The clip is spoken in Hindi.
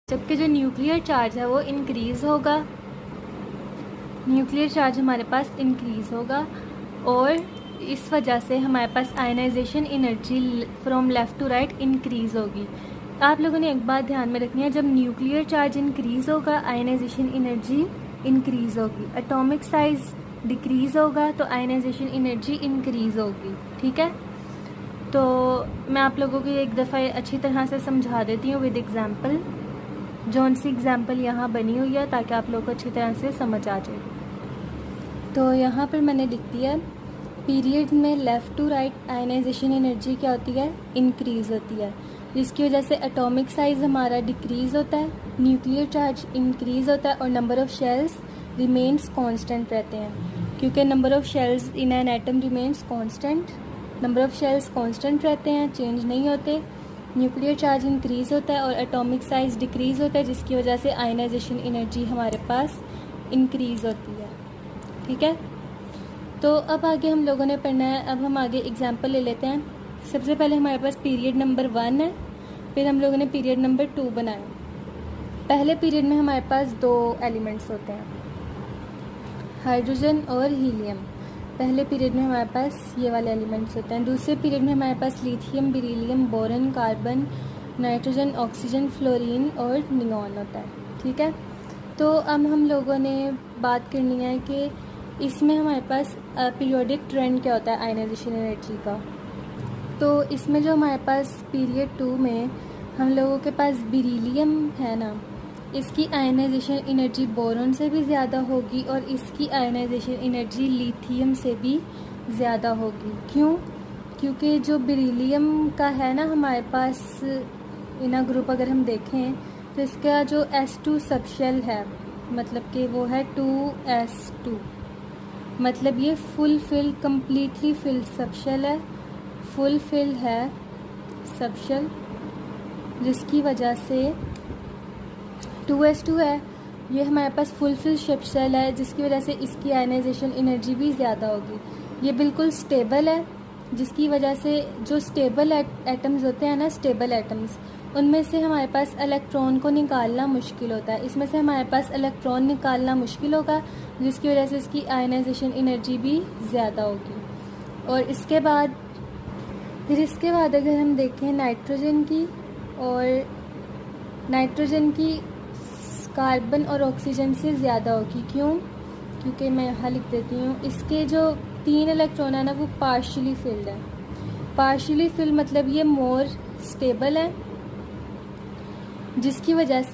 जबकि जो न्यूक्लियर चार्ज है वो इंक्रीज़ होगा, न्यूक्लियर चार्ज हमारे पास इंक्रीज़ होगा और इस वजह से हमारे पास ionisation energy from left to right increase होगी। आप लोगों ने एक बात ध्यान में रखनी है, जब न्यूक्लियर चार्ज इंक्रीज़ होगा आयनाइजेशन एनर्जी इंक्रीज़ होगी, एटॉमिक साइज़ डिक्रीज़ होगा तो आयनाइजेशन एनर्जी इंक्रीज़ होगी। ठीक है, तो मैं आप लोगों को एक दफ़ा अच्छी तरह से समझा देती हूँ विद एग्जांपल। जौन सी एग्जांपल यहाँ बनी हुई है ताकि आप लोगों को अच्छी तरह से समझ आ जाए। तो यहाँ पर मैंने लिख दिया पीरियड में left to right ionization energy क्या होती है, इंक्रीज़ होती है, जिसकी वजह से एटॉमिक साइज़ हमारा डिक्रीज़ होता है, न्यूक्लियर चार्ज इंक्रीज़ होता है और number of shells remains constant रहते हैं, क्योंकि number of shells in an atom remains constant. Number of shells constant रहते हैं, चेंज नहीं होते। न्यूक्लियर चार्ज इंक्रीज़ होता है और एटॉमिक साइज़ डिक्रीज़ होता है, जिसकी वजह से आयनाइजेशन एनर्जी हमारे पास इंक्रीज़ होती है। ठीक है, तो अब आगे हम लोगों ने पढ़ना है। अब हम आगे एग्जांपल ले लेते हैं। सबसे पहले हमारे पास पीरियड नंबर 1 है, फिर हम लोगों ने पीरियड नंबर 2 बनाया। पहले पीरियड में हमारे पास 2 एलिमेंट्स होते हैं, हाइड्रोजन और हीलियम। पहले पीरियड में हमारे पास ये वाले एलिमेंट्स होते हैं। दूसरे पीरियड में हमारे पास lithium, beryllium, boron, carbon, nitrogen, oxygen, fluorine और नियॉन होता है। ठीक है, तो अब हम लोगों ने बात करनी है कि इसमें हमारे पास पीरियोडिक ट्रेंड क्या होता है आयनाइजेशन एनर्जी का। तो इसमें जो हमारे पास पीरियड 2 में हम लोगों के पास बेरिलियम है ना, इसकी आयनाइजेशन एनर्जी बोरॉन से भी ज़्यादा होगी और इसकी आयनाइजेशन एनर्जी लिथियम से भी ज़्यादा होगी। क्यों? क्योंकि जो बेरिलियम का है ना हमारे पास इना ग्रुप अगर हम देखें तो इसका जो S2 सबशेल है, मतलब कि वो है 2s2, मतलब ये full fill completely filled subshell है, फुल फिल्ड है सबशेल, जिसकी वजह से 2s2 है, ये हमारे पास फुल फिल सबशेल है, जिसकी वजह से इसकी आयनाइजेशन एनर्जी भी ज़्यादा होगी। ये बिल्कुल स्टेबल है, जिसकी वजह से जो स्टेबल एटम्स होते हैं ना, स्टेबल एटम्स, उनमें से हमारे पास इलेक्ट्रॉन को निकालना मुश्किल होता है। इसमें से हमारे पास इलेक्ट्रॉन निकालना मुश्किल होगा, जिसकी वजह से इसकी आयनाइजेशन एनर्जी भी ज़्यादा होगी। और इसके बाद अगर हम देखें नाइट्रोजन की, और नाइट्रोजन की कार्बन और ऑक्सीजन से ज़्यादा होगी। क्यों? क्योंकि मैं यहाँ लिख देती हूँ, इसके जो 3 इलेक्ट्रॉन है ना वो पार्शियली फिल्ड है। पार्शियली फिल्ड मतलब ये मोर स्टेबल है, जिसकी वजह से